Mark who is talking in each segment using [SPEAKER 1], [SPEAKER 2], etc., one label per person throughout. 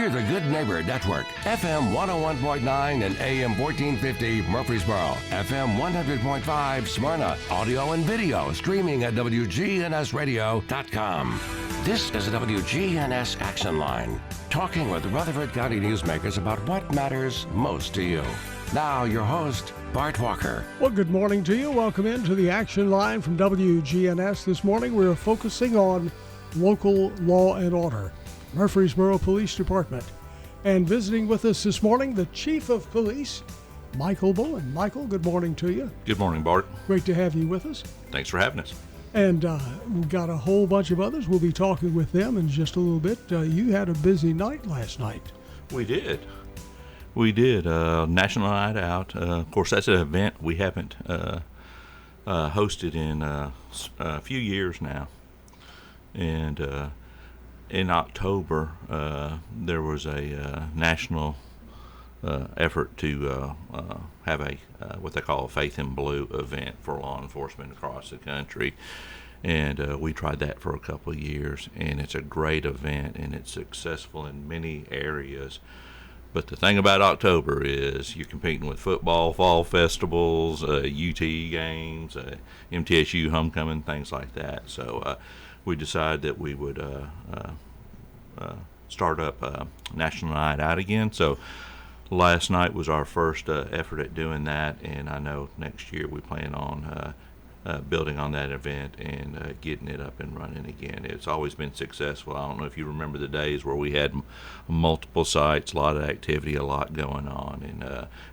[SPEAKER 1] We're the Good Neighbor Network, FM 101.9 and AM 1450 Murfreesboro, FM 100.5 Smyrna, audio and video streaming at WGNSradio.com. This is the WGNS Action Line, talking with Rutherford County newsmakers about what matters most to you. Now, your host, Bart Walker.
[SPEAKER 2] Well, good morning to you. Welcome into the Action Line from WGNS. This morning, we're focusing on local law and order, Murfreesboro Police Department. And visiting with us this morning, the Chief of Police, Michael Bowen. Michael, good morning to you.
[SPEAKER 3] Good morning, Bart.
[SPEAKER 2] Great to have you with us.
[SPEAKER 3] Thanks for having us.
[SPEAKER 2] And we've got a whole bunch of others. We'll be talking with them in just a little bit. You had a busy night last night.
[SPEAKER 3] We did. National Night Out. Of course, that's an event we haven't hosted in a few years now. And in October, there was a national effort to have a what they call a Faith in Blue event for law enforcement across the country. And we tried that for a couple of years, and it's a great event, and it's successful in many areas. But the thing about October is you're competing with football, fall festivals, UT games, MTSU homecoming, things like that. So we decided that we would start up National Night Out again. So last night was our first effort at doing that, and I know next year we plan on building on that event and getting it up and running again. It's always been successful. I don't know if you remember the days where we had multiple sites, a lot of activity, a lot going on, and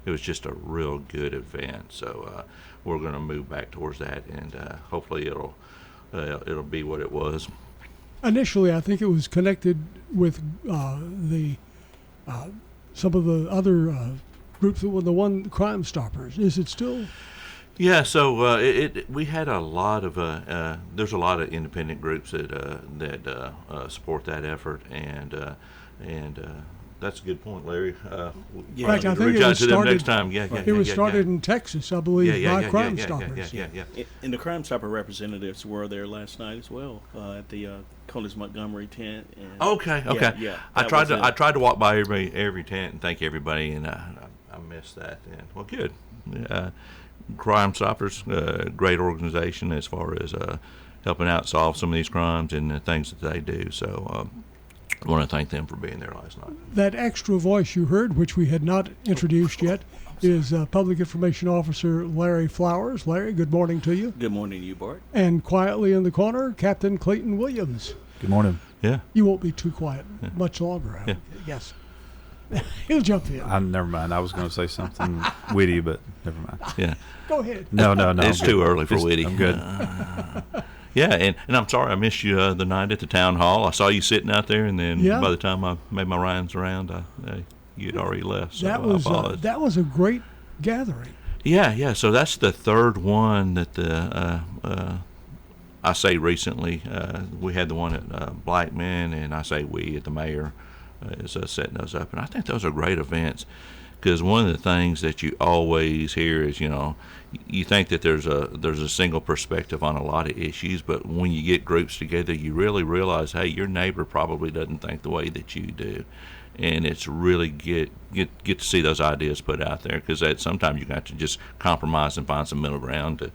[SPEAKER 3] it was just a real good event. So we're going to move back towards that, and hopefully it'll be what it was.
[SPEAKER 2] Initially, I think it was connected with some of the other groups that were the Crime Stoppers. Is it still?
[SPEAKER 3] Yeah, so we had a lot of there's a lot of independent groups that support that effort, and that's a good point, Larry.
[SPEAKER 2] Yeah, right, I think
[SPEAKER 3] reach out to them next time.
[SPEAKER 2] It was started in Texas, I believe, by Crime Stoppers.
[SPEAKER 3] Yeah.
[SPEAKER 4] And the Crime Stopper representatives were there last night as well at the Coles Montgomery tent. And
[SPEAKER 3] Okay.
[SPEAKER 4] Yeah,
[SPEAKER 3] I tried to walk by every tent and thank everybody, and I missed that. And well, good. Crime Stoppers, great organization as far as helping out solve some of these crimes and the things that they do. So I want to thank them for being there last night.
[SPEAKER 2] That extra voice you heard, which we had not introduced yet, is Public Information Officer Larry Flowers. Larry, good morning to you.
[SPEAKER 4] Good morning to you, Bart.
[SPEAKER 2] And quietly in the corner, Captain Clayton Williams.
[SPEAKER 5] Good morning.
[SPEAKER 3] Yeah.
[SPEAKER 2] You won't be too quiet much longer. Yes. He'll jump in.
[SPEAKER 5] Never mind. I was going to say something witty, but never mind.
[SPEAKER 3] Yeah.
[SPEAKER 2] Go ahead.
[SPEAKER 5] No.
[SPEAKER 3] It's too early for witty.
[SPEAKER 5] I'm good.
[SPEAKER 3] Yeah, and I'm sorry I missed you the night at the town hall. I saw you sitting out there, and then by the time I made my rounds around, you'd already left. So
[SPEAKER 2] that was a great gathering.
[SPEAKER 3] Yeah. So that's the third one that I say recently. We had the one at Blackman, and I say we at the mayor is setting those up, and I think those are great events. Because one of the things that you always hear is, you think that there's a single perspective on a lot of issues, but when you get groups together, you really realize, hey, your neighbor probably doesn't think the way that you do, and it's really get to see those ideas put out there. Because sometimes you got to just compromise and find some middle ground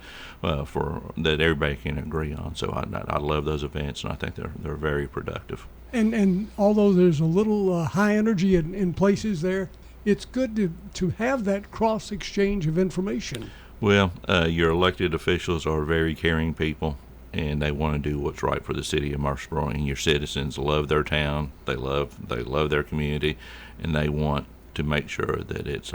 [SPEAKER 3] for that everybody can agree on. So I love those events, and I think they're very productive.
[SPEAKER 2] And although there's a little high energy in places there, it's good to have that cross exchange of information.
[SPEAKER 3] Well, your elected officials are very caring people, and they want to do what's right for the city of Murfreesboro. And your citizens love their town, they love their community, and they want to make sure that it's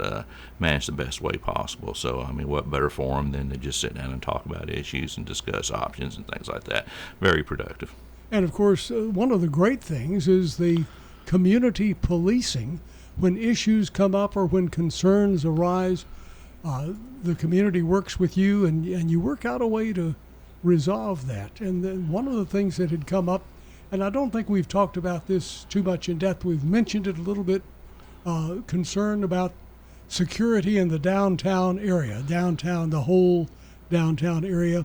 [SPEAKER 3] managed the best way possible. So, I mean, what better forum than to just sit down and talk about issues and discuss options and things like that. Very productive. And,
[SPEAKER 2] of course, one of the great things is the community policing. When issues come up or when concerns arise, the community works with you, and you work out a way to resolve that. And then one of the things that had come up, and I don't think we've talked about this too much in depth, we've mentioned it a little bit, concern about security in the downtown area, the whole downtown area,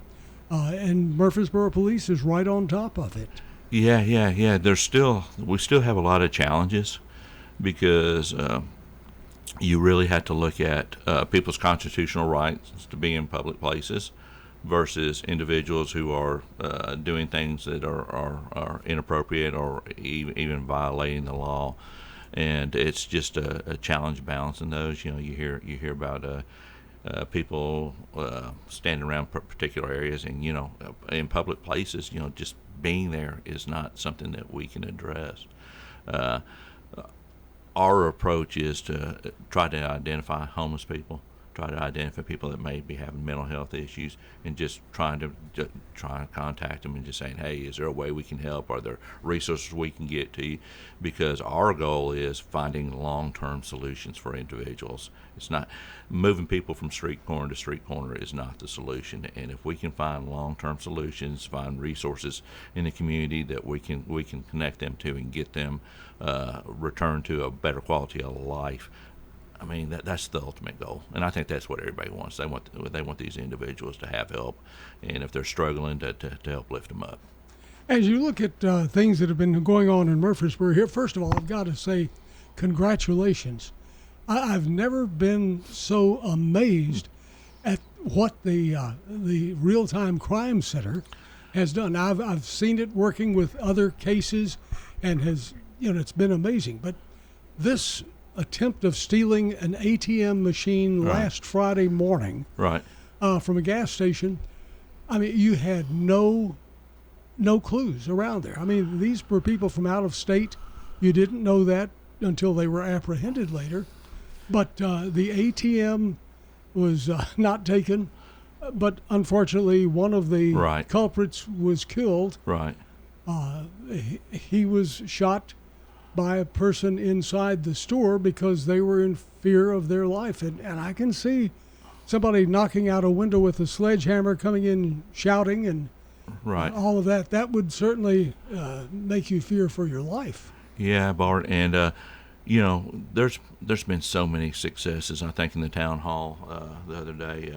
[SPEAKER 2] and Murfreesboro Police is right on top of it.
[SPEAKER 3] Yeah. We still have a lot of challenges. because you really have to look at people's constitutional rights to be in public places versus individuals who are doing things that are inappropriate or even violating the law. And it's just a challenge balancing those. You hear about people standing around particular areas, and in public places, just being there is not something that we can address. Our approach is to try to identify homeless people, try to identify people that may be having mental health issues, and just trying to contact them and just saying, hey, is there a way we can help? Are there resources we can get to you? Because our goal is finding long-term solutions for individuals. It's not moving people from street corner to street corner is not the solution. And if we can find long-term solutions, find resources in the community that we can connect them to and get them return to a better quality of life, I mean, that's the ultimate goal, and I think that's what everybody wants. They want these individuals to have help, and if they're struggling, to help lift them up.
[SPEAKER 2] As you look at things that have been going on in Murfreesboro here, first of all, I've got to say congratulations. I've never been so amazed at what the Real-Time Crime Center has done. I've seen it working with other cases, and it's been amazing. But this attempt of stealing an ATM machine last Friday morning from a gas station, I mean, you had no clues around there. I mean, these were people from out of state. You didn't know that until they were apprehended later. But the ATM was not taken, but unfortunately one of the culprits was killed.
[SPEAKER 3] Right.
[SPEAKER 2] He was shot by a person inside the store because they were in fear of their life. And I can see somebody knocking out a window with a sledgehammer, coming in shouting, and all of that. That would certainly make you fear for your life.
[SPEAKER 3] Yeah, Bart. And, there's been so many successes. I think in the town hall the other day,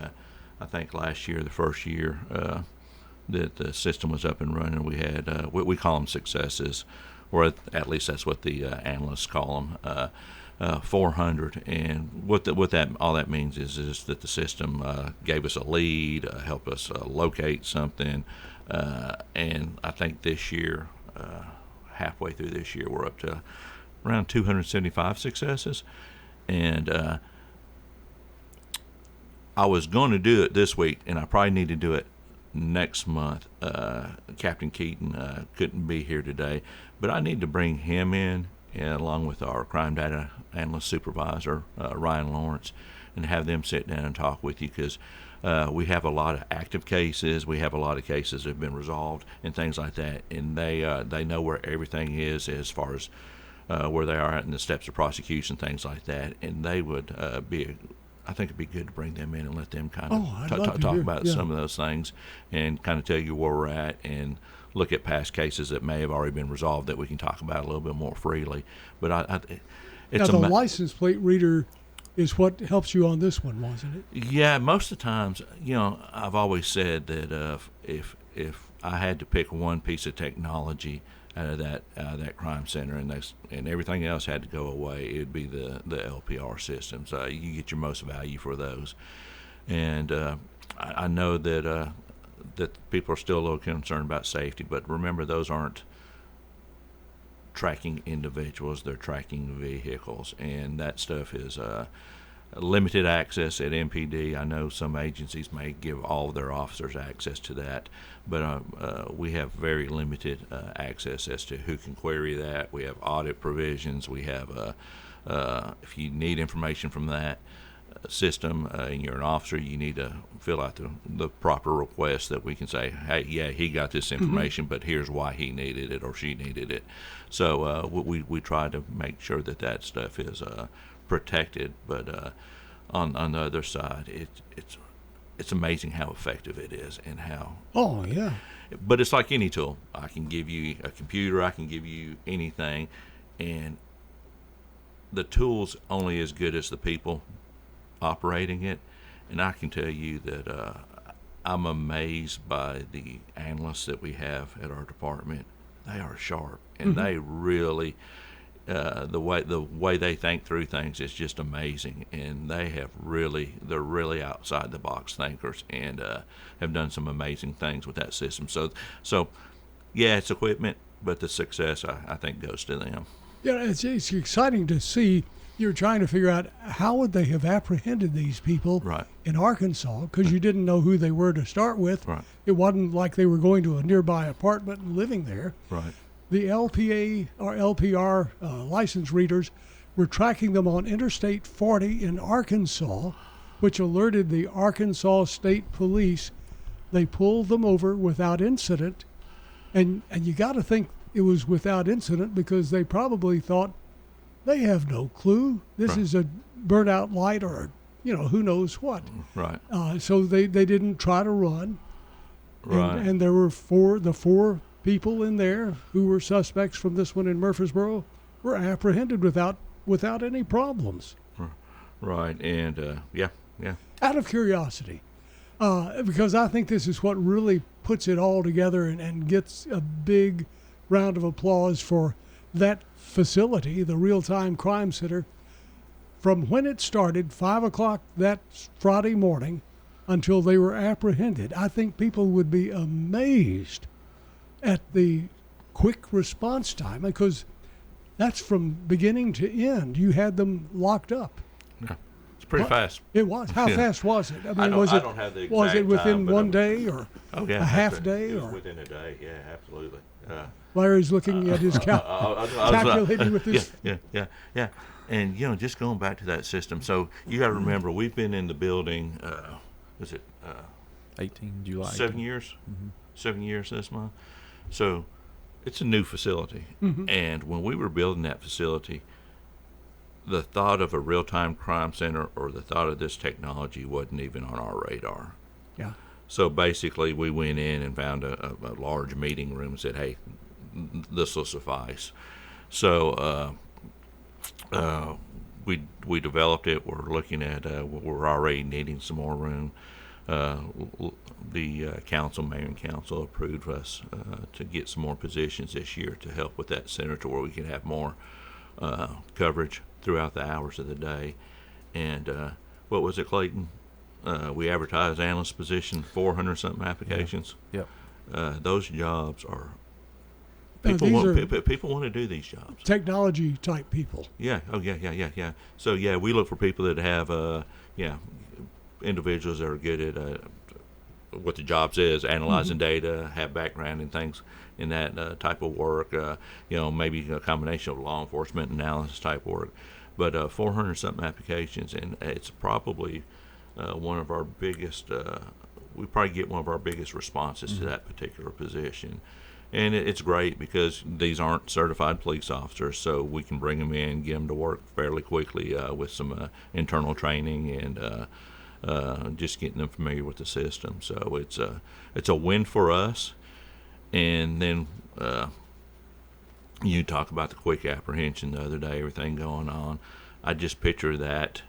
[SPEAKER 3] I think last year, the first year that the system was up and running, we had, we call them successes, or at least that's what the analysts call them, 400. And what all that means is that the system gave us a lead, helped us locate something, and I think this year, halfway through this year, we're up to around 275 successes. And I was going to do it this week, and I probably need to do it next month. Captain Keaton couldn't be here today, but I need to bring him in, along with our crime data analyst supervisor, Ryan Lawrence, and have them sit down and talk with you, because we have a lot of active cases. We have a lot of cases that have been resolved and things like that, and they know where everything is as far as where they are at in the steps of prosecution, things like that, and they would I think it'd be good to bring them in and let them kind of talk about some of those things and kind of tell you where we're at and look at past cases that may have already been resolved that we can talk about a little bit more freely. But it's
[SPEAKER 2] the license plate reader is what helps you on this one, wasn't it?
[SPEAKER 3] Yeah, most of the times, I've always said that if I had to pick one piece of technology out of that crime center, and everything else had to go away, it'd be the LPR systems. You get your most value for those, and I know that people are still a little concerned about safety, but remember, those aren't tracking individuals; they're tracking vehicles, and that stuff is limited access at MPD. I know some agencies may give all of their officers access to that, but we have very limited access as to who can query that. We have audit provisions. We have, if you need information from that system and you're an officer, you need to fill out the proper request that we can say, hey, yeah, he got this information, but here's why he needed it or she needed it. So we try to make sure that stuff is protected, but on the other side, it's amazing how effective it is and how.
[SPEAKER 2] Oh yeah.
[SPEAKER 3] But it's like any tool. I can give you a computer. I can give you anything, and the tool's only as good as the people operating it. And I can tell you that I'm amazed by the analysts that we have at our department. They are sharp, and they really. the way they think through things is just amazing, and they're really outside the box thinkers, and have done some amazing things with that system. So yeah, it's equipment, but the success I think goes to them.
[SPEAKER 2] Yeah, it's exciting to see. You're trying to figure out how would they have apprehended these people
[SPEAKER 3] Right.
[SPEAKER 2] in Arkansas, because you didn't know who they were to start with.
[SPEAKER 3] Right.
[SPEAKER 2] It wasn't like they were going to a nearby apartment and living there.
[SPEAKER 3] Right.
[SPEAKER 2] The LPA or LPR license readers were tracking them on Interstate 40 in Arkansas, which alerted the Arkansas State Police. They pulled them over without incident, and you got to think it was without incident because they probably thought they have no clue. This
[SPEAKER 3] Right.
[SPEAKER 2] is a burnout light or who knows what.
[SPEAKER 3] Right.
[SPEAKER 2] So they didn't try to run.
[SPEAKER 3] Right.
[SPEAKER 2] And there were the four people in there who were suspects from this one in Murfreesboro were apprehended without any problems.
[SPEAKER 3] Right. And yeah.
[SPEAKER 2] Out of curiosity, because I think this is what really puts it all together and gets a big round of applause for that facility, the Real-Time Crime Center. From when it started, 5 o'clock that Friday morning, until they were apprehended, I think people would be amazed at the quick response time, because that's from beginning to end. You had them locked up.
[SPEAKER 3] Yeah. It's pretty fast.
[SPEAKER 2] It was. How
[SPEAKER 3] Yeah.
[SPEAKER 2] fast was it?
[SPEAKER 3] I don't have the
[SPEAKER 2] was it
[SPEAKER 3] exact
[SPEAKER 2] within
[SPEAKER 3] time, but
[SPEAKER 2] one day or
[SPEAKER 3] Oh yeah.
[SPEAKER 2] a half day?
[SPEAKER 3] It was
[SPEAKER 2] Or
[SPEAKER 3] within a day. Yeah, absolutely.
[SPEAKER 2] Larry's looking at his calculating with his.
[SPEAKER 3] Yeah. And just going back to that system. So you got to remember, we've been in the building. Was it
[SPEAKER 5] 18 July.
[SPEAKER 3] 7 years? 7 years this month. So it's a new facility.
[SPEAKER 2] Mm-hmm.
[SPEAKER 3] And when we were building that facility, the thought of a real-time crime center or the thought of this technology wasn't even on our radar.
[SPEAKER 2] Yeah.
[SPEAKER 3] So basically, we went in and found a large meeting room and said, hey, this will suffice. So we developed it. We're looking at, we're already needing some more room. The mayor and council approved us to get some more positions this year to help with that center, to where we can have more coverage throughout the hours of the day. And what was it, Clayton? We advertised analyst position, 400-something applications.
[SPEAKER 5] Yep.
[SPEAKER 3] Those jobs are
[SPEAKER 2] Now,
[SPEAKER 3] people want to do these jobs.
[SPEAKER 2] Technology type people.
[SPEAKER 3] Yeah. Oh, yeah. So yeah, we look for people that have individuals that are good at what the jobs is, analyzing data, have background in things in that type of work. Maybe a combination of law enforcement analysis type work. But 400-something applications, and it's probably one of our biggest. We probably get one of our biggest responses to that particular position. And it's great because these aren't certified police officers, so we can bring them in, get them to work fairly quickly with some internal training and just getting them familiar with the system. So it's a win for us. And then you talk about the quick apprehension the other day, everything going on. I just picture that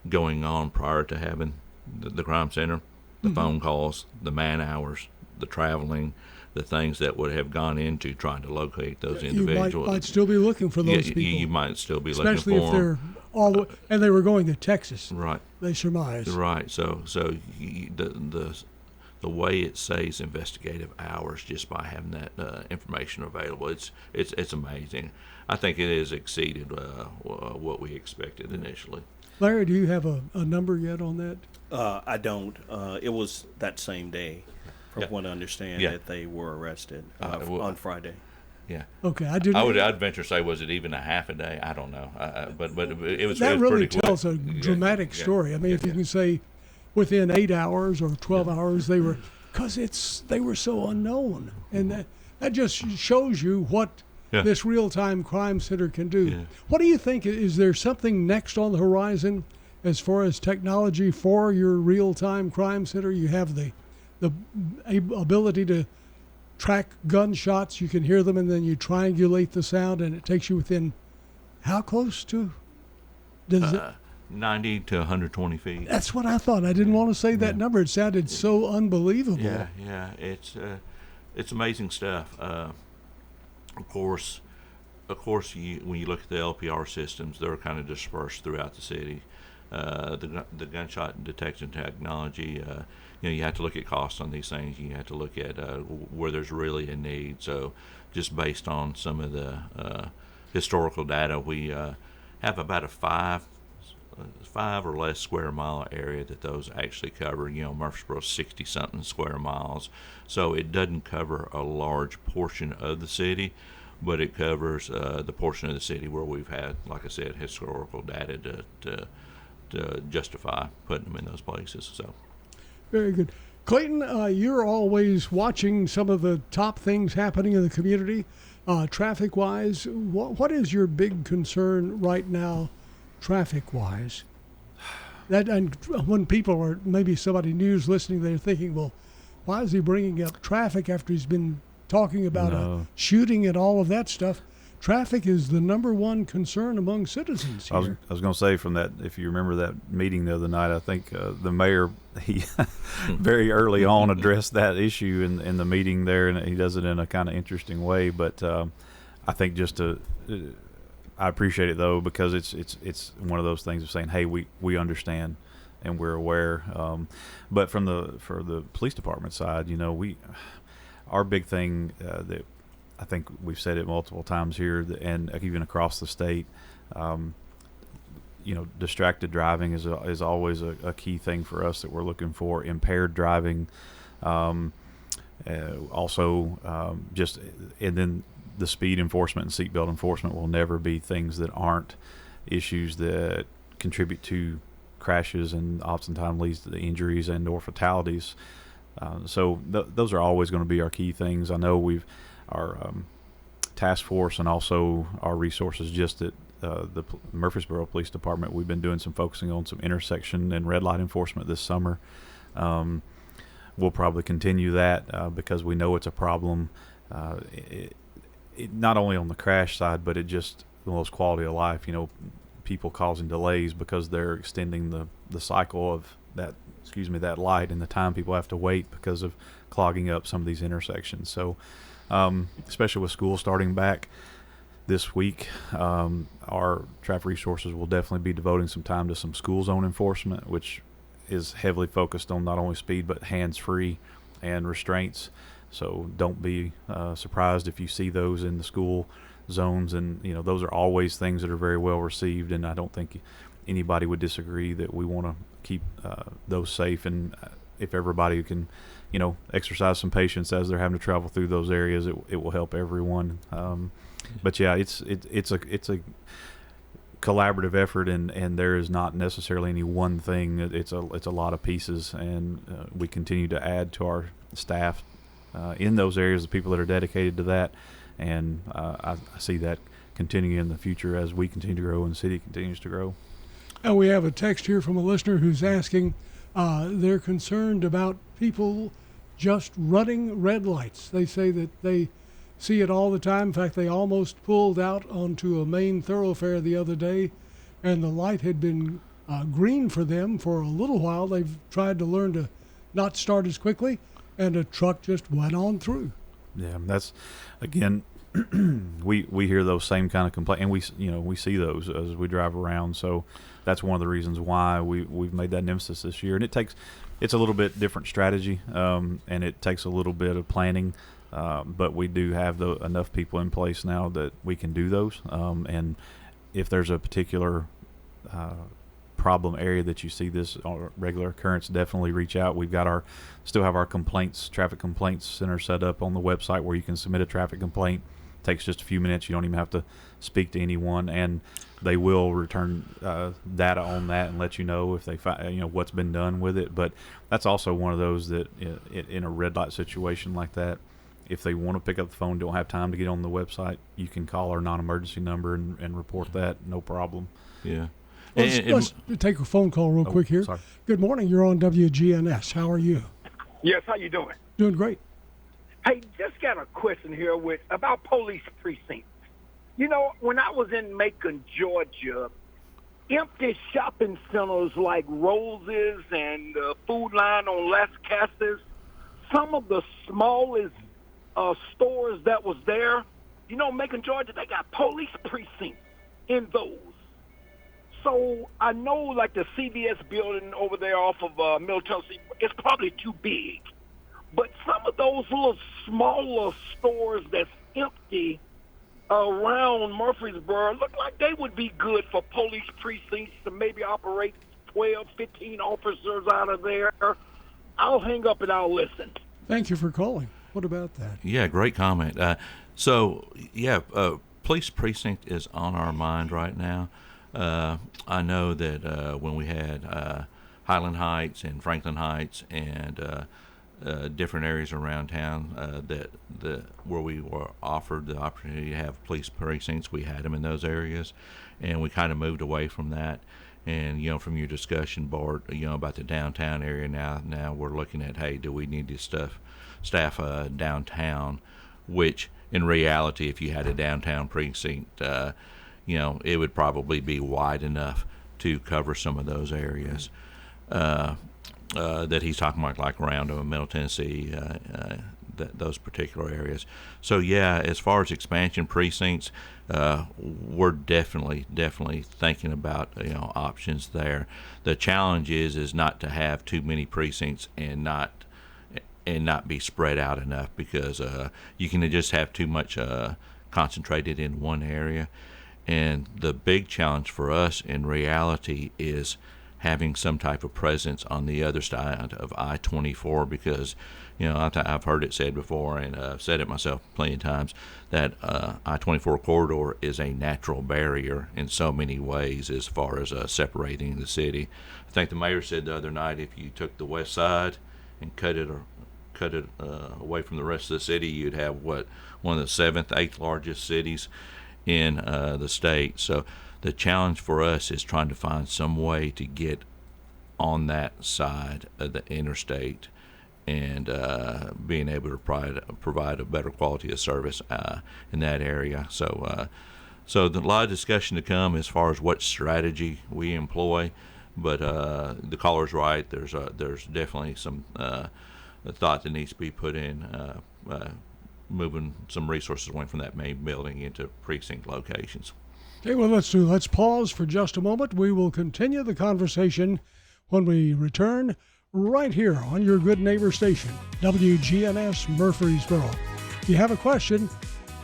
[SPEAKER 3] going on prior to having the crime center, the phone calls, the man hours, the traveling, the things that would have gone into trying to locate those individuals.
[SPEAKER 2] You might still be looking for those people.
[SPEAKER 3] You might still be
[SPEAKER 2] especially
[SPEAKER 3] looking for
[SPEAKER 2] if they're all the way, and they were going to Texas.
[SPEAKER 3] Right.
[SPEAKER 2] They surmise.
[SPEAKER 3] Right. So the way it saves investigative hours just by having that information available, it's amazing. I think it has exceeded what we expected initially.
[SPEAKER 2] Larry, do you have a number yet on that?
[SPEAKER 4] I don't. It was that same day, from
[SPEAKER 3] Yeah.
[SPEAKER 4] what I understand,
[SPEAKER 3] Yeah.
[SPEAKER 4] that they were arrested
[SPEAKER 3] Well,
[SPEAKER 4] on Friday.
[SPEAKER 3] Yeah.
[SPEAKER 2] Okay, I didn't.
[SPEAKER 3] I'd venture to say, was it even a half a day? I don't know. But it was.
[SPEAKER 2] That
[SPEAKER 3] it was
[SPEAKER 2] really
[SPEAKER 3] pretty
[SPEAKER 2] tells
[SPEAKER 3] quick.
[SPEAKER 2] a
[SPEAKER 3] Yeah,
[SPEAKER 2] dramatic
[SPEAKER 3] yeah,
[SPEAKER 2] story. I mean,
[SPEAKER 3] yeah,
[SPEAKER 2] if you
[SPEAKER 3] yeah.
[SPEAKER 2] can say within 8 hours or 12 hours, they were, because they were so unknown, and that just shows you what
[SPEAKER 3] Yeah.
[SPEAKER 2] this real-time crime center can do.
[SPEAKER 3] Yeah.
[SPEAKER 2] What do you think? Is there something next on the horizon as far as technology for your real-time crime center? You have the ability to track gunshots. You can hear them, and then you triangulate the sound, and it takes you within how close to? Does it?
[SPEAKER 3] 90 to 120 feet.
[SPEAKER 2] That's what I thought. I didn't want to say that number. It sounded so unbelievable.
[SPEAKER 3] Yeah. It's amazing stuff. Of course, of course, when you look at the LPR systems, they're kind of dispersed throughout the city. The gunshot detection technology, you have to look at costs on these things. You have to look at where there's really a need. So just based on some of the historical data, we have about a five or less square mile area that those actually cover. Murfreesboro 60-something square miles. So it doesn't cover a large portion of the city, but it covers the portion of the city where we've had, like I said, historical data to justify putting them in those places. So,
[SPEAKER 2] very good. Clayton, you're always watching some of the top things happening in the community, traffic-wise. What is your big concern right now, traffic-wise? And when people are, maybe somebody news listening, they're thinking, well, why is he bringing up traffic after he's been talking about a shooting and all of that stuff? Traffic is the number one concern among citizens here.
[SPEAKER 5] I was going to say, from that, if you remember that meeting the other night, I think the mayor, he very early on addressed that issue in the meeting there, and he does it in a kind of interesting way. But I think I appreciate it, though, because it's one of those things of saying, hey, we understand and we're aware. But for the police department side, our big thing that I think we've said it multiple times here, and even across the state, distracted driving is always a key thing for us that we're looking for. Impaired driving, also and then the speed enforcement and seatbelt enforcement will never be things that aren't issues that contribute to crashes and oftentimes leads to the injuries and or fatalities. So those are always going to be our key things. I know our task force and also our resources just at the Murfreesboro Police Department, we've been doing some focusing on some intersection and red light enforcement this summer. We'll probably continue that because we know it's a problem, not only on the crash side, but it just the most quality of life. People causing delays because they're extending the cycle of that light and the time people have to wait because of clogging up some of these intersections. So especially with school starting back this week, our traffic resources will definitely be devoting some time to some school zone enforcement, which is heavily focused on not only speed but hands-free and restraints. So don't be surprised if you see those in the school zones, and those are always things that are very well received, and I don't think anybody would disagree that we want to keep those safe. And if everybody can exercise some patience as they're having to travel through those areas, it will help everyone. But yeah, it's a collaborative effort, and there is not necessarily any one thing. It's a lot of pieces, and we continue to add to our staff in those areas, the people that are dedicated to that, and I see that continuing in the future as we continue to grow and the city continues to grow.
[SPEAKER 2] And we have a text here from a listener who's asking, they're concerned about people just running red lights. They say that they see it all the time. In fact, they almost pulled out onto a main thoroughfare the other day, and the light had been green for them for a little while. They've tried to learn to not start as quickly, and a truck just went on through.
[SPEAKER 5] Yeah, that's, again, we hear those same kind of complaints, and we see those as we drive around. So that's one of the reasons why we've made that emphasis this year. And it's a little bit different strategy, and it takes a little bit of planning, but we do have enough people in place now that we can do those. And if there's a particular problem area that you see this regular occurrence, definitely reach out. We've got still have our traffic complaints center set up on the website where you can submit a traffic complaint. It takes just a few minutes. You don't even have to speak to anyone, and they will return data on that and let you know if they find what's been done with it. But that's also one of those that in a red light situation like that, if they want to pick up the phone, don't have time to get on the website, you can call our non-emergency number and report that, no problem.
[SPEAKER 3] Yeah.
[SPEAKER 2] Let's take a phone call real quick here.
[SPEAKER 5] Sorry.
[SPEAKER 2] Good morning. You're on WGNS. How are you?
[SPEAKER 6] Yes, how you doing?
[SPEAKER 2] Doing great.
[SPEAKER 6] Hey, just got a question here about police precincts. When I was in Macon, Georgia, empty shopping centers like Rose's and Food Line on Las Casas, some of the smallest stores that was there, You know, Macon, Georgia, they got police precincts in those. So I know, like the CVS building over there off of Middle Tennessee, it's probably too big. But some of those little smaller stores that's empty around Murfreesboro look like they would be good for police precincts to maybe operate 12, 15 officers out of there. I'll hang up and I'll listen.
[SPEAKER 2] Thank you for calling. What about that?
[SPEAKER 3] Yeah, great comment. Police precinct is on our mind right now. I know that when we had Highland Heights and Franklin Heights and different areas around town where we were offered the opportunity to have police precincts, we had them in those areas, and we kind of moved away from that. And from your discussion, Bart, about the downtown area now we're looking at, hey, do we need to staff downtown? Which in reality, if you had a downtown precinct, it would probably be wide enough to cover some of those areas that he's talking about, like around Middle Tennessee, those particular areas. So yeah, as far as expansion precincts, we're definitely thinking about options there. The challenge is not to have too many precincts and not be spread out enough, because you can just have too much concentrated in one area. And the big challenge for us in reality is having some type of presence on the other side of I-24, because I've heard it said before, and I've said it myself plenty of times, that I-24 corridor is a natural barrier in so many ways as far as separating the city. I think the mayor said the other night, if you took the west side and cut it away from the rest of the city, you'd have one of the 7th, 8th largest cities in the state. So the challenge for us is trying to find some way to get on that side of the interstate and being able to provide a better quality of service in that area. So there's a lot of discussion to come as far as what strategy we employ. But the caller's right. There's definitely some thought that needs to be put in moving some resources away from that main building into precinct locations.
[SPEAKER 2] Okay, well, let's pause for just a moment. We will continue the conversation when we return right here on your good neighbor station, WGNS Murfreesboro. If you have a question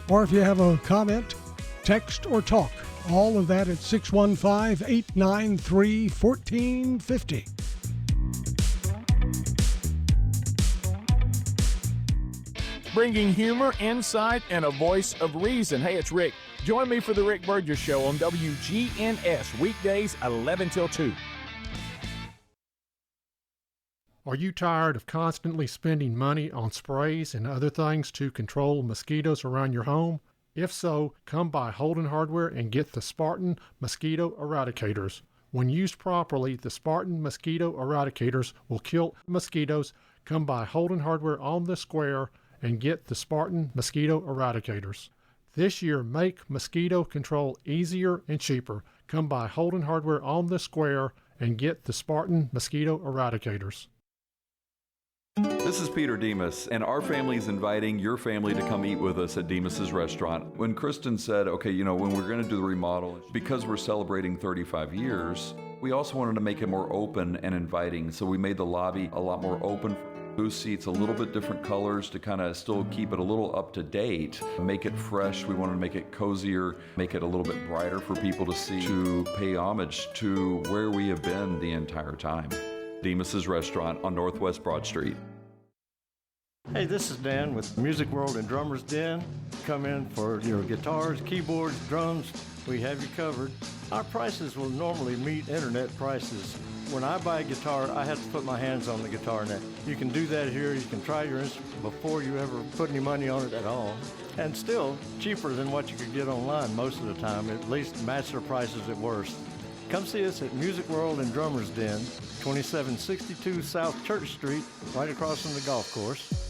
[SPEAKER 2] or if you have a comment, text or talk, all of that at 615-893-1450.
[SPEAKER 7] Bringing humor, insight, and a voice of reason. Hey, it's Rick. Join me for the Rick Burgess Show on WGNS, weekdays 11 till 2.
[SPEAKER 8] Are you tired of constantly spending money on sprays and other things to control mosquitoes around your home? If so, come by Holden Hardware and get the Spartan Mosquito Eradicators. When used properly, the Spartan Mosquito Eradicators will kill mosquitoes. Come by Holden Hardware on the square and get the Spartan Mosquito Eradicators. This year, make mosquito control easier and cheaper. Come by Holden Hardware on the square and get the Spartan Mosquito Eradicators.
[SPEAKER 9] This is Peter Demas, and our family is inviting your family to come eat with us at Demas's restaurant. When Kristen said, okay, when we're going to do the remodel, because we're celebrating 35 years, we also wanted to make it more open and inviting, so we made the lobby a lot more open. Booth seats, a little bit different colors to kind of still keep it a little up to date, make it fresh. We wanted to make it cozier, make it a little bit brighter for people to see, to pay homage to where we have been the entire time. Demas's Restaurant on Northwest Broad Street.
[SPEAKER 10] Hey, this is Dan with Music World and Drummers Den. Come in for your guitars, keyboards, drums. We have you covered. Our prices will normally meet internet prices. When I buy a guitar, I have to put my hands on the guitar net. You can do that here. You can try your instrument before you ever put any money on it at all. And still cheaper than what you could get online most of the time, at least match their prices at worst. Come see us at Music World and Drummers Den, 2762 South Church Street, right across from the golf course.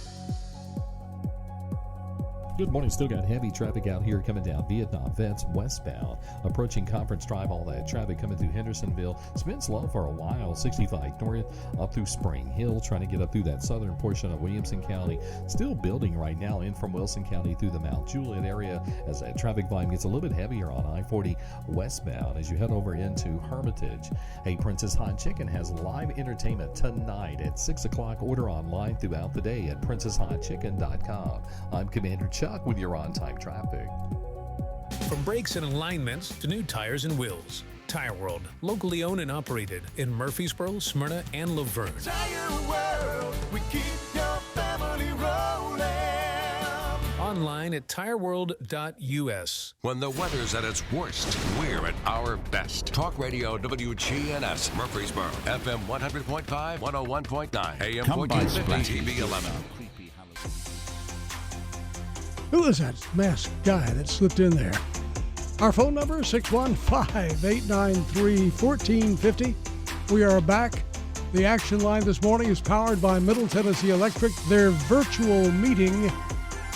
[SPEAKER 11] Good morning. Still got heavy traffic out here coming down Vietnam Vets westbound. Approaching Conference Drive, all that traffic coming through Hendersonville. It's been slow for a while. 65 north up through Spring Hill, trying to get up through that southern portion of Williamson County. Still building right now in from Wilson County through the Mount Juliet area as that traffic volume gets a little bit heavier on I-40 westbound as you head over into Hermitage. Hey, Princess Hot Chicken has live entertainment tonight at 6 o'clock. Order online throughout the day at princesshotchicken.com. I'm Commander Chuck with your on-time traffic.
[SPEAKER 12] From brakes and alignments to new tires and wheels, Tire World, locally owned and operated in Murfreesboro, Smyrna, and Laverne.
[SPEAKER 13] Tire World, we keep your family rolling.
[SPEAKER 12] Online at tireworld.us.
[SPEAKER 1] When the weather's at its worst, we're at our best. Talk Radio WGNS Murfreesboro, FM 100.5, 101.9, AM 1450, TV 11.
[SPEAKER 2] Who is that masked guy that slipped in there? Our phone number is 615-893-1450. We are back. The action line this morning is powered by Middle Tennessee Electric. Their virtual meeting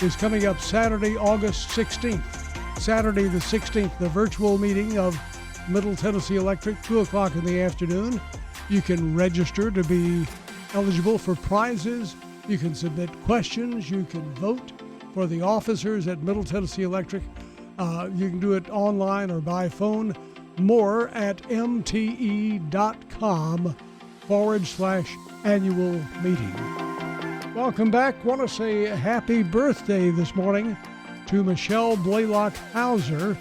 [SPEAKER 2] is coming up Saturday, August 16th. Saturday the 16th, the virtual meeting of Middle Tennessee Electric, 2 o'clock in the afternoon. You can register to be eligible for prizes. You can submit questions. You can vote for the officers at Middle Tennessee Electric. You can do it online or by phone. More at mte.com/annual meeting. Welcome back. Want to say happy birthday this morning to Michelle Blaylock Hauser,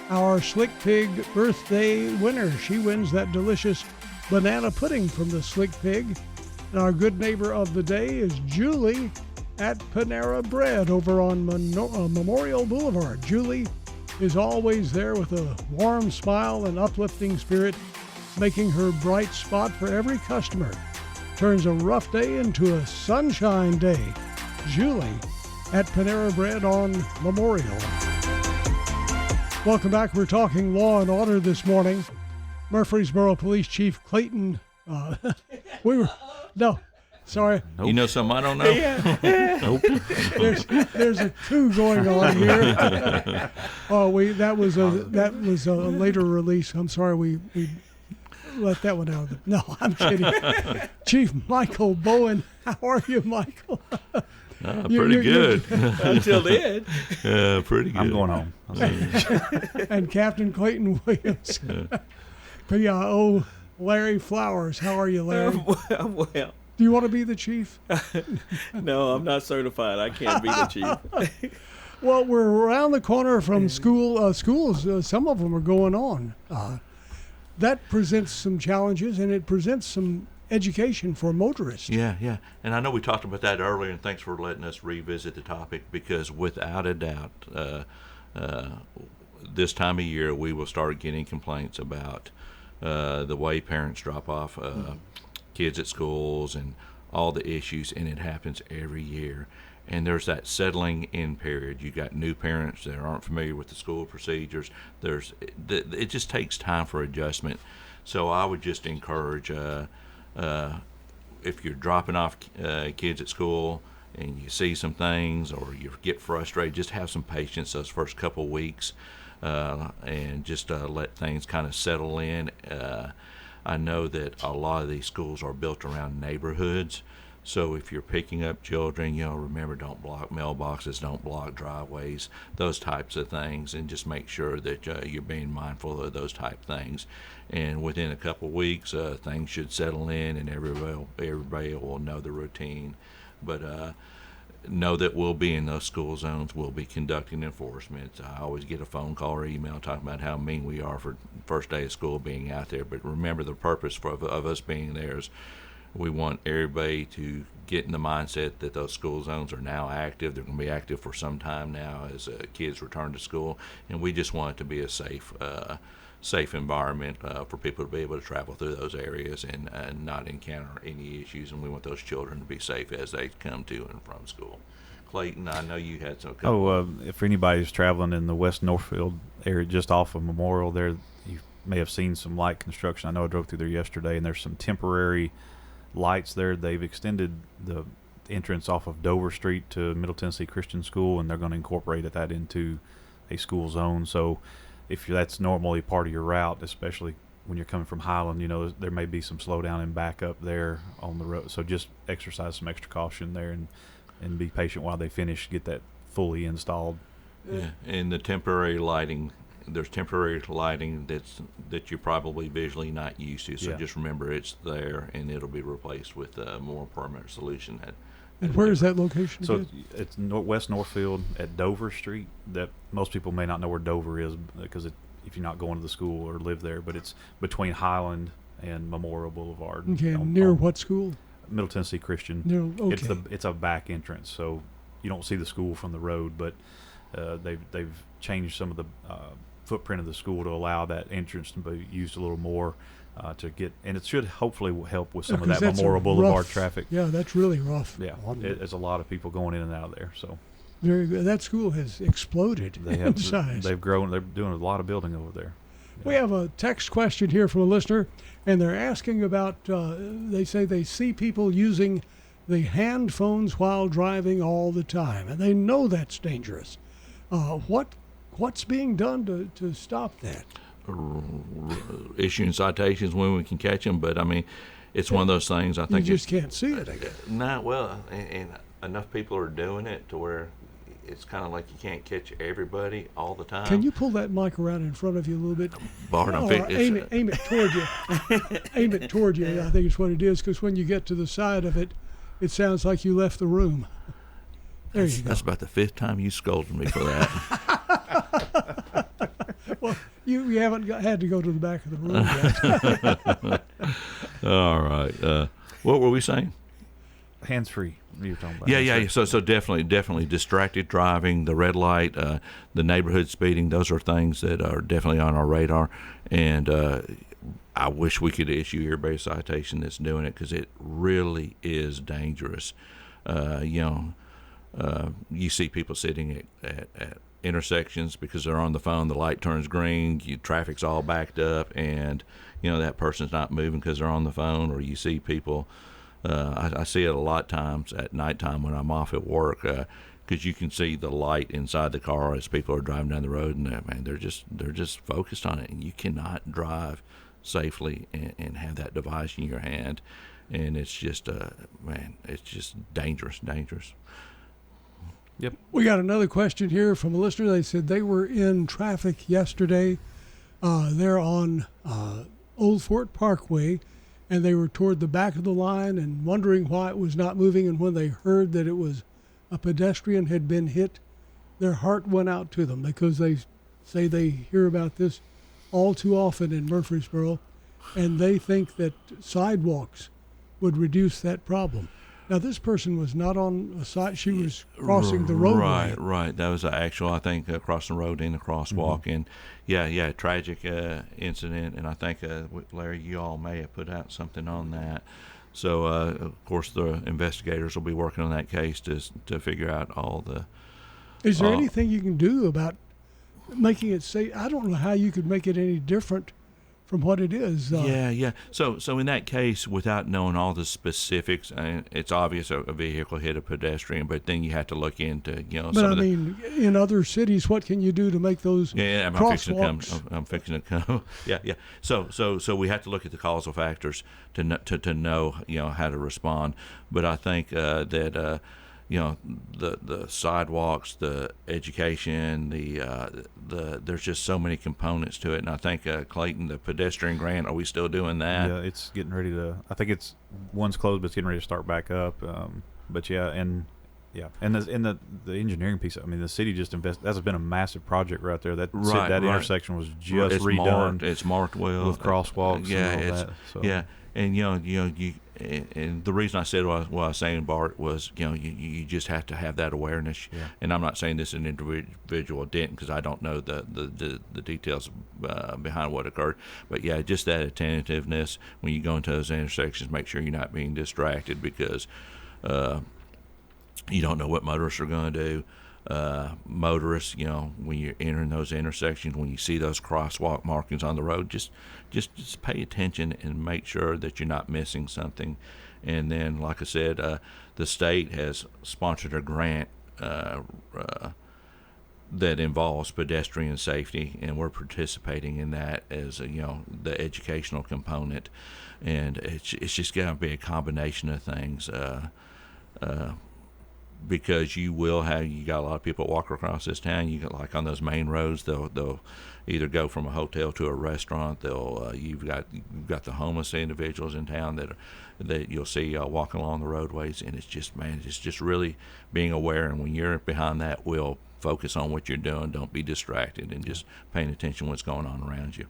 [SPEAKER 2] our Slick Pig birthday winner. She wins that delicious banana pudding from the Slick Pig. And our good neighbor of the day is Julie at Panera Bread over on Memorial Boulevard. Julie is always there with a warm smile and uplifting spirit, making her bright spot for every customer. Turns a rough day into a sunshine day. Julie at Panera Bread on Memorial. Welcome back. We're talking law and order this morning. Murfreesboro Police Chief Clayton. Sorry.
[SPEAKER 3] Nope. You know something I don't know? Nope.
[SPEAKER 2] There's a coup going on here. That was a later release. I'm sorry we let that one out. No, I'm kidding. Chief Michael Bowen, how are you, Michael?
[SPEAKER 3] Pretty good.
[SPEAKER 4] Until then.
[SPEAKER 3] Pretty good.
[SPEAKER 5] I'm going home.
[SPEAKER 2] And Captain Clayton Williams. PIO Larry Flowers, how are you, Larry?
[SPEAKER 4] Well.
[SPEAKER 2] Do you want to be the chief?
[SPEAKER 4] No, I'm not certified. I can't be the chief.
[SPEAKER 2] Well, we're around the corner from schools. Some of them are going on. That presents some challenges, and it presents some education for motorists.
[SPEAKER 3] Yeah. And I know we talked about that earlier, and thanks for letting us revisit the topic, because without a doubt, this time of year we will start getting complaints about the way parents drop off kids at schools and all the issues, and it happens every year. And there's that settling in period. You got new parents that aren't familiar with the school procedures. It just takes time for adjustment. So I would just encourage, if you're dropping off kids at school and you see some things or you get frustrated, just have some patience those first couple of weeks, and just let things kind of settle in. I know that a lot of these schools are built around neighborhoods, so if you're picking up children, remember, don't block mailboxes, don't block driveways, those types of things, and just make sure that you're being mindful of those type things. And within a couple of weeks, things should settle in, and everybody will know the routine. But know that we'll be in those school zones. We'll be conducting enforcement. I always get a phone call or email talking about how mean we are for first day of school being out there. But remember, the purpose of us being there is we want everybody to get in the mindset that those school zones are now active. They're going to be active for some time now as kids return to school. And we just want it to be a safe environment for people to be able to travel through those areas and not encounter any issues. And we want those children to be safe as they come to and from school. Clayton, I know you had some.
[SPEAKER 5] If anybody's traveling in the West Northfield area, just off of Memorial there, you may have seen some light construction. I know I drove through there yesterday, and there's some temporary lights there. They've extended the entrance off of Dover Street to Middle Tennessee Christian School, and they're going to incorporate that into a school zone. So if that's normally part of your route, especially when you're coming from Highland, you know, there may be some slowdown and backup there on the road. So just exercise some extra caution there and be patient while they finish, get that fully installed.
[SPEAKER 3] Yeah, and the temporary lighting, there's temporary lighting that you're probably visually not used to. So just remember it's there, and it'll be replaced with a more permanent solution.
[SPEAKER 2] And where is that location?
[SPEAKER 5] So it's West Northfield at Dover Street. That most people may not know where Dover is because if you're not going to the school or live there, but it's between Highland and Memorial Boulevard.
[SPEAKER 2] Okay, near what school?
[SPEAKER 5] Middle Tennessee Christian.
[SPEAKER 2] Okay.
[SPEAKER 5] It's a back entrance, so you don't see the school from the road, but they've changed some of the footprint of the school to allow that entrance to be used a little more to get, and it should hopefully help with some of that Memorial Boulevard traffic.
[SPEAKER 2] Yeah, that's really rough.
[SPEAKER 5] Yeah, there's a lot of people going in and out of there. So
[SPEAKER 2] very good. That school has exploded in size.
[SPEAKER 5] They've grown. They're doing a lot of building over there.
[SPEAKER 2] We have a text question here from a listener, and they're asking about, they say they see people using the hand phones while driving all the time, and they know that's dangerous. What's being done to stop that?
[SPEAKER 3] Issuing citations when we can catch them, but I mean, it's one of those things. I think
[SPEAKER 2] you just can't see it, I guess.
[SPEAKER 3] Nah, well, and enough people are doing it to where it's kind of like you can't catch everybody all the time.
[SPEAKER 2] Can you pull that mic around in front of you a little bit?
[SPEAKER 3] Bart,
[SPEAKER 2] aim it toward you. Aim it toward you, I think is what it is, because when you get to the side of it, it sounds like you left the room. There you go.
[SPEAKER 3] That's about the fifth time you scolded me for that.
[SPEAKER 2] Well, you haven't had to go to the back of the room yet.
[SPEAKER 3] All right. What were we saying?
[SPEAKER 5] Hands-free. You were talking about.
[SPEAKER 3] Yeah. So definitely distracted driving, the red light, the neighborhood speeding. Those are things that are definitely on our radar. And I wish we could issue everybody a citation that's doing it, because it really is dangerous. You see people sitting at intersections because they're on the phone. The light turns green. Traffic's all backed up, and that person's not moving because they're on the phone. Or you see people. I see it a lot of times at nighttime when I'm off at work, because you can see the light inside the car as people are driving down the road, and they're just focused on it, and you cannot drive safely and have that device in your hand, and it's just it's just dangerous.
[SPEAKER 5] Yep.
[SPEAKER 2] We got another question here from a listener. They said they were in traffic yesterday. They're on Old Fort Parkway, and they were toward the back of the line and wondering why it was not moving. And when they heard that it was a pedestrian had been hit, their heart went out to them, because they say they hear about this all too often in Murfreesboro, and they think that sidewalks would reduce that problem. Now, this person was not on a side; she was crossing the roadway.
[SPEAKER 3] Right. That was actual, I think, crossing the road in the crosswalk, and tragic incident. And I think Larry, you all may have put out something on that. So, of course, the investigators will be working on that case to figure out all the.
[SPEAKER 2] Is there anything you can do about making it safe? I don't know how you could make it any different from what it is.
[SPEAKER 3] Yeah. So in that case, without knowing all the specifics, it's obvious a vehicle hit a pedestrian, but then you have to look into,
[SPEAKER 2] But in other cities, what can you do to make those crosswalks?
[SPEAKER 3] I'm fixing to come. Yeah. So we have to look at the causal factors to know how to respond. But I think that. The sidewalks, the education, there's just so many components to it. And I think, Clayton, the pedestrian grant, are we still doing that?
[SPEAKER 5] Yeah, it's getting ready to, I think one's closed, but it's getting ready to start back up. And the engineering piece, the city just invested. That's been a massive project right there. That intersection was just redone.
[SPEAKER 3] It's marked well
[SPEAKER 5] with crosswalks.
[SPEAKER 3] Yeah,
[SPEAKER 5] and all that, so.
[SPEAKER 3] Yeah. And the reason I said what I was saying, Bart, was you just have to have that awareness.
[SPEAKER 5] Yeah.
[SPEAKER 3] And I'm not saying this is an individual didn't, because I don't know the details behind what occurred. But yeah, just that attentiveness when you go into those intersections. Make sure you're not being distracted, because you don't know what motorists are going to do. Motorists, when you're entering those intersections, when you see those crosswalk markings on the road, just pay attention and make sure that you're not missing something. And then, like I said, the state has sponsored a grant that involves pedestrian safety, and we're participating in that as the educational component. And it's just going to be a combination of things. Because you got a lot of people walk across this town. You got, like, on those main roads, they'll either go from a hotel to a restaurant. You've got the homeless individuals in town that you'll see walking along the roadways, and it's just really being aware. And when you're behind that wheel, focus on what you're doing. Don't be distracted, and just paying attention to what's going on around you.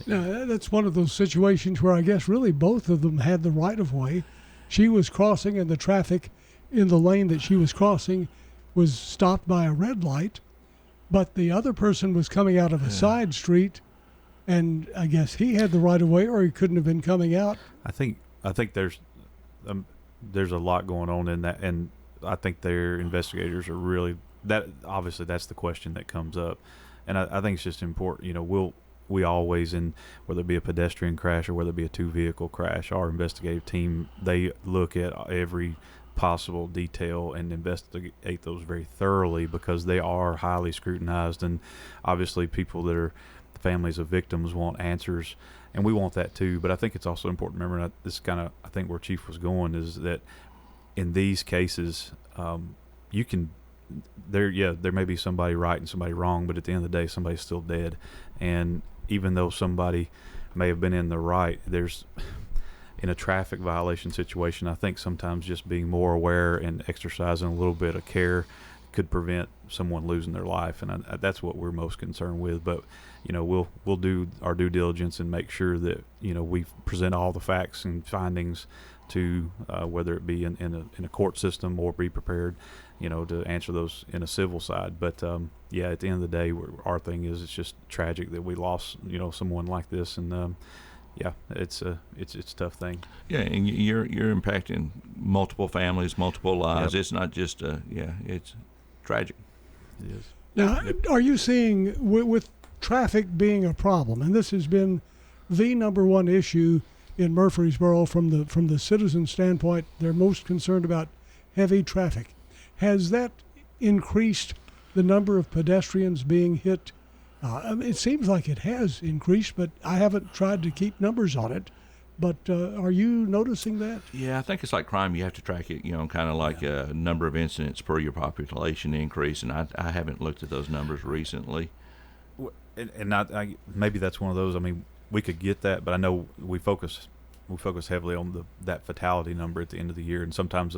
[SPEAKER 2] Now, that's one of those situations where I guess really both of them had the right of way. She was crossing, and the traffic in the lane that she was crossing was stopped by a red light, but the other person was coming out of a side street, and I guess he had the right of way, or he couldn't have been coming out.
[SPEAKER 5] I think there's a lot going on in that, and I think their investigators are really obviously that's the question that comes up, and I think it's just important. We always, whether it be a pedestrian crash or whether it be a two-vehicle crash, our investigative team, they look at every possible detail and investigate those very thoroughly, because they are highly scrutinized, and obviously people that are the families of victims want answers, and we want that too. But I think it's also important to remember, and this is kind of, I think, where Chief was going, is that in these cases, there may be somebody right and somebody wrong, but at the end of the day, somebody's still dead. And even though somebody may have been in the right, in a traffic violation situation, I think sometimes just being more aware and exercising a little bit of care could prevent someone losing their life, and that's what we're most concerned with. But we'll do our due diligence and make sure that we present all the facts and findings to whether it be in a court system, or be prepared to answer those in a civil side. But at the end of the day, our thing is, it's just tragic that we lost someone like this, and it's a tough thing.
[SPEAKER 3] Yeah, and you're impacting multiple families, multiple lives. Yep. It's not just it's tragic.
[SPEAKER 5] It is.
[SPEAKER 2] Now, are you seeing with traffic being a problem, and this has been the number one issue in Murfreesboro from the citizen standpoint? They're most concerned about heavy traffic. Has that increased the number of pedestrians being hit? It seems like it has increased, but I haven't tried to keep numbers on it. But are you noticing that?
[SPEAKER 3] Yeah, I think it's like crime. You have to track it, kind of like a number of incidents per your population increase, and I haven't looked at those numbers recently.
[SPEAKER 5] And maybe that's one of those. I mean, we could get that, but I know we focus heavily on that fatality number at the end of the year, and sometimes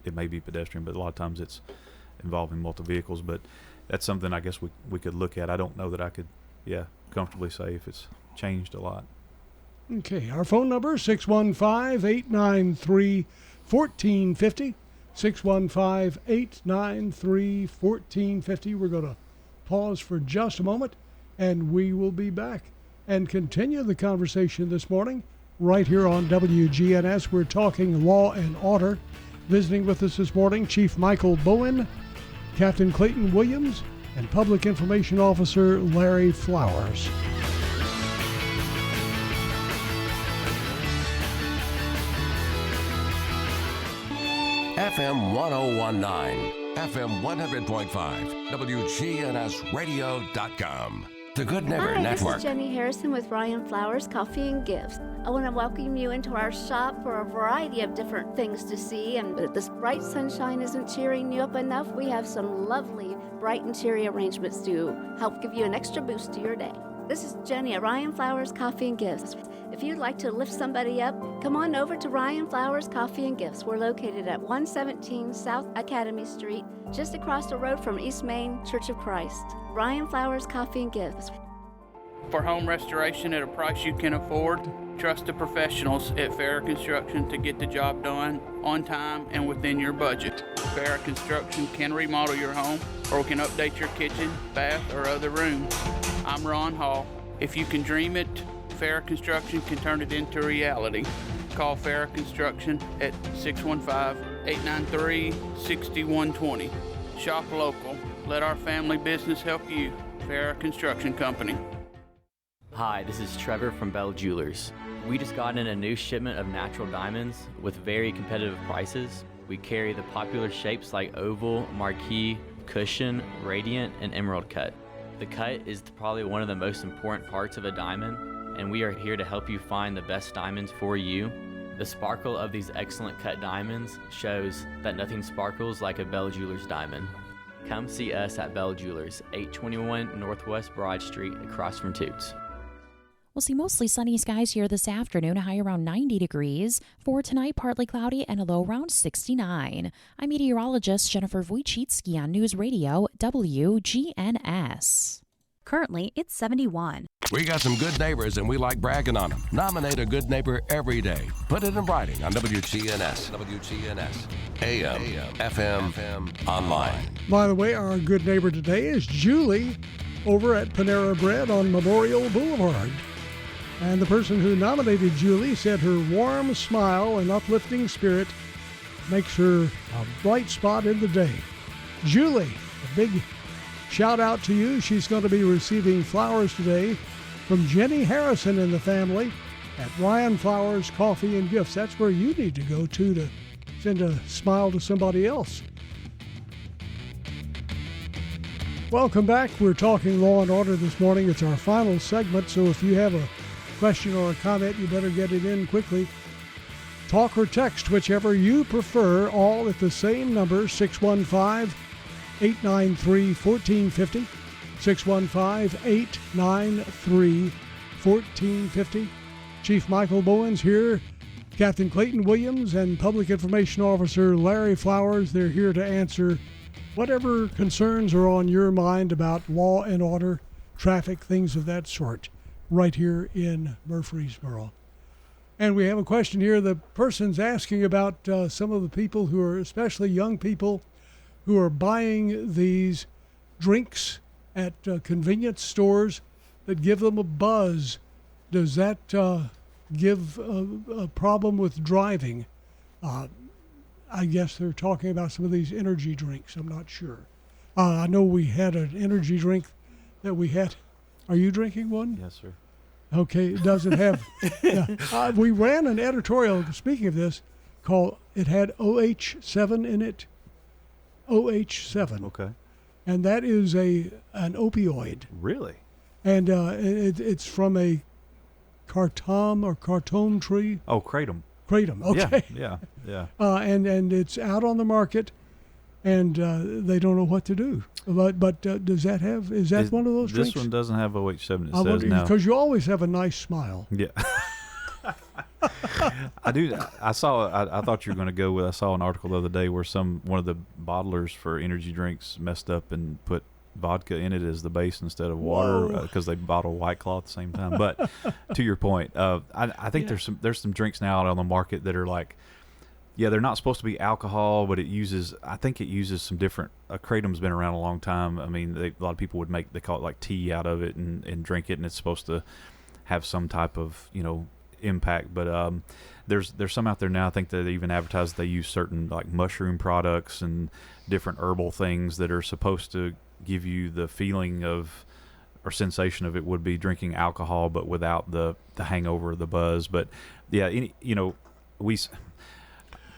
[SPEAKER 5] it may be pedestrian, but a lot of times it's involving multiple vehicles. But that's something I guess we could look at. I don't know that I could, comfortably say if it's changed a lot.
[SPEAKER 2] Okay, our phone number, 615-893-1450, 615-893-1450. We're going to pause for just a moment, and we will be back and continue the conversation this morning right here on WGNS. We're talking law and order. Visiting with us this morning, Chief Michael Bowen, Captain Clayton Williams, and Public Information Officer Larry Flowers.
[SPEAKER 1] FM 1019, FM 100.5, WGNSradio.com. The Good Neighbor
[SPEAKER 14] Hi,
[SPEAKER 1] Network.
[SPEAKER 14] This is Jenny Harrison with Ryan Flowers Coffee and Gifts. I want to welcome you into our shop for a variety of different things to see. And if this bright sunshine isn't cheering you up enough, we have some lovely bright interior arrangements to help give you an extra boost to your day. This is Jenny at Ryan Flowers Coffee and Gifts. If you'd like to lift somebody up, come on over to Ryan Flowers Coffee and Gifts. We're located at 117 South Academy Street, just across the road from East Main Church of Christ. Ryan Flowers Coffee and Gifts.
[SPEAKER 15] For home restoration at a price you can afford, trust the professionals at Farrah Construction to get the job done on time and within your budget. Farrah Construction can remodel your home or can update your kitchen, bath, or other rooms. I'm Ron Hall. If you can dream it, Farrah Construction can turn it into reality. Call Farrah Construction at 615-893-6120. Shop local. Let our family business help you. Farrah Construction Company.
[SPEAKER 16] Hi, this is Trevor from Bell Jewelers. We just got in a new shipment of natural diamonds with very competitive prices. We carry the popular shapes like oval, marquise, cushion, radiant, and emerald cut. The cut is probably one of the most important parts of a diamond, and we are here to help you find the best diamonds for you. The sparkle of these excellent cut diamonds shows that nothing sparkles like a Bell Jewelers diamond. Come see us at Bell Jewelers, 821 Northwest Broad Street, across from Toots.
[SPEAKER 17] We'll see mostly sunny skies here this afternoon, a high around 90 degrees. For tonight, partly cloudy and a low around 69. I'm meteorologist Jennifer Wojcicki on News Radio WGNS. Currently, it's 71.
[SPEAKER 1] We got some good neighbors and we like bragging on them. Nominate a good neighbor every day. Put it in writing on WGNS. WGNS. AM, FM, online.
[SPEAKER 2] By the way, our good neighbor today is Julie over at Panera Bread on Memorial Boulevard. And the person who nominated Julie said her warm smile and uplifting spirit makes her a bright spot in the day. Julie, a big shout out to you. She's going to be receiving flowers today from Jenny Harrison and the family at Ryan Flowers Coffee and Gifts. That's where you need to go to send a smile to somebody else. Welcome back. We're talking Law and Order this morning. It's our final segment, so if you have a question or a comment, you better get it in quickly. Talk or text, whichever you prefer, all at the same number, 615-893-1450, 615-893-1450. Chief Michael Bowen's here, Captain Clayton Williams, and Public Information Officer Larry Flowers. They're here to answer whatever concerns are on your mind about law and order, traffic, things of that sort, right here in Murfreesboro. And we have a question here. The person's asking about some of the people who are, especially young people, who are buying these drinks at convenience stores that give them a buzz. Does that give a problem with driving? I guess they're talking about some of these energy drinks. I'm not sure. I know we had an energy drink that we had. Are you drinking one?
[SPEAKER 5] Yes, sir.
[SPEAKER 2] Okay, it doesn't have. We ran an editorial, speaking of this, it had OH7 in it. OH7.
[SPEAKER 5] Okay.
[SPEAKER 2] And that is an opioid.
[SPEAKER 5] Really?
[SPEAKER 2] And it's from a cartome tree.
[SPEAKER 5] Oh, kratom.
[SPEAKER 2] Kratom, okay.
[SPEAKER 5] Yeah.
[SPEAKER 2] And it's out on the market, and they don't know what to do. But is that one of those drinks?
[SPEAKER 5] This one doesn't have OH7, it says now.
[SPEAKER 2] Because you always have a nice smile.
[SPEAKER 5] Yeah. I do. I thought you were going to go with, I saw an article the other day where one of the bottlers for energy drinks messed up and put vodka in it as the base instead of water because they bottle White Claw at the same time. But to your point, I think there's some drinks now out on the market that are like, yeah, they're not supposed to be alcohol, but I think it uses some different, kratom's been around a long time. I mean, a lot of people they call it like tea out of it and drink it, and it's supposed to have some type of, impact. But there's some out there now, I think that they even advertise they use certain like mushroom products and different herbal things that are supposed to give you the feeling of or sensation of it would be drinking alcohol, but without the hangover, the buzz. But yeah,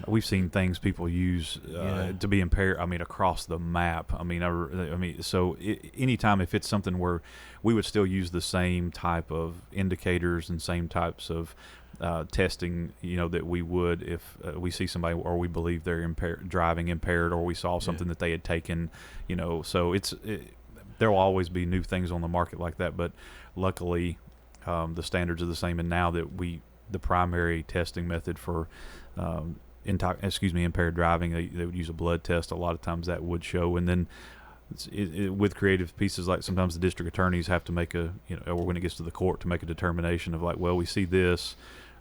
[SPEAKER 5] we've seen things people use to be impaired. I mean, across the map. I mean, so anytime if it's something where we would still use the same type of indicators and same types of testing, that we would if we see somebody or we believe they're driving impaired, or we saw something that they had taken, So there will always be new things on the market like that. But luckily, the standards are the same. And now that the primary testing method for impaired driving, they would use a blood test. A lot of times that would show, and then with creative pieces, like sometimes the district attorneys have to make or when it gets to the court, to make a determination of like, well, we see this,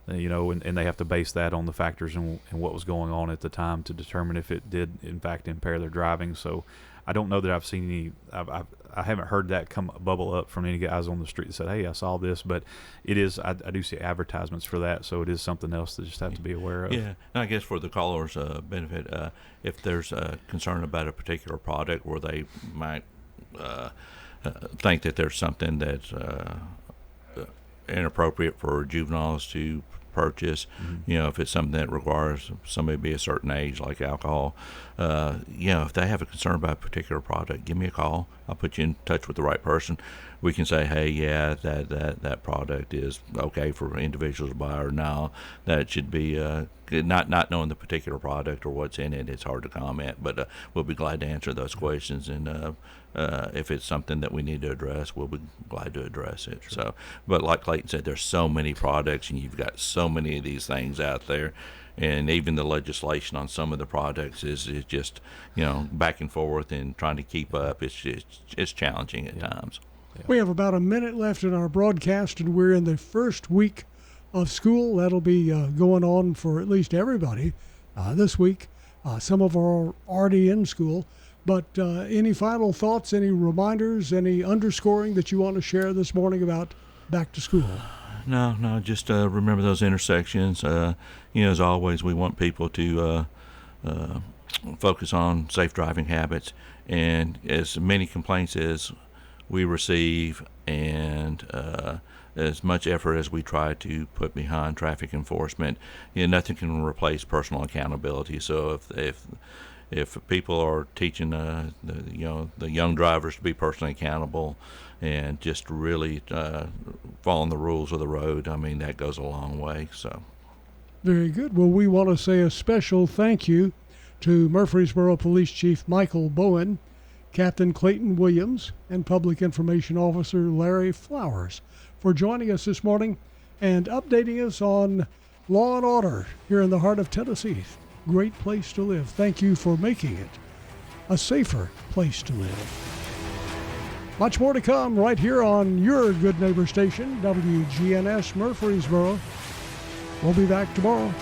[SPEAKER 5] and they have to base that on the factors and what was going on at the time to determine if it did in fact impair their driving. So I don't know that I've seen any. I haven't heard that bubble up from any guys on the street that said, "Hey, I saw this," but it is. I do see advertisements for that, so it is something else to just have to be aware of.
[SPEAKER 3] Yeah, and I guess for the caller's benefit, if there's a concern about a particular product where they might think that there's something that's inappropriate for juveniles to purchase. If it's something that requires somebody to be a certain age, like alcohol, if they have a concern about a particular product, give me a call. I'll put you in touch with the right person. We can say, hey, yeah, that product is okay for individuals to buy, or no, that should be not knowing the particular product or what's in it, it's hard to comment, but we'll be glad to answer those questions, and if it's something that we need to address, we'll be glad to address it. Sure. So, but like Clayton said, there's so many products, and you've got so many of these things out there, and even the legislation on some of the products is just back and forth and trying to keep up. It's challenging at times.
[SPEAKER 2] We have about a minute left in our broadcast, and we're in the first week of school. That'll be going on for at least everybody this week. Some of our already in school. But any final thoughts, any reminders, any underscoring that you want to share this morning about back to school?
[SPEAKER 3] No, just remember those intersections. As always, we want people to focus on safe driving habits, and as many complaints as we receive, and as much effort as we try to put behind traffic enforcement, nothing can replace personal accountability. So if people are teaching the young drivers to be personally accountable and just really following the rules of the road, that goes a long way. So
[SPEAKER 2] very good. Well, we want to say a special thank you to Murfreesboro Police Chief Michael Bowen, Captain Clayton Williams, and Public Information Officer Larry Flowers for joining us this morning and updating us on law and order here in the heart of Tennessee. Great place to live. Thank you for making it a safer place to live. Much more to come right here on your good neighbor station, WGNS Murfreesboro. We'll be back tomorrow.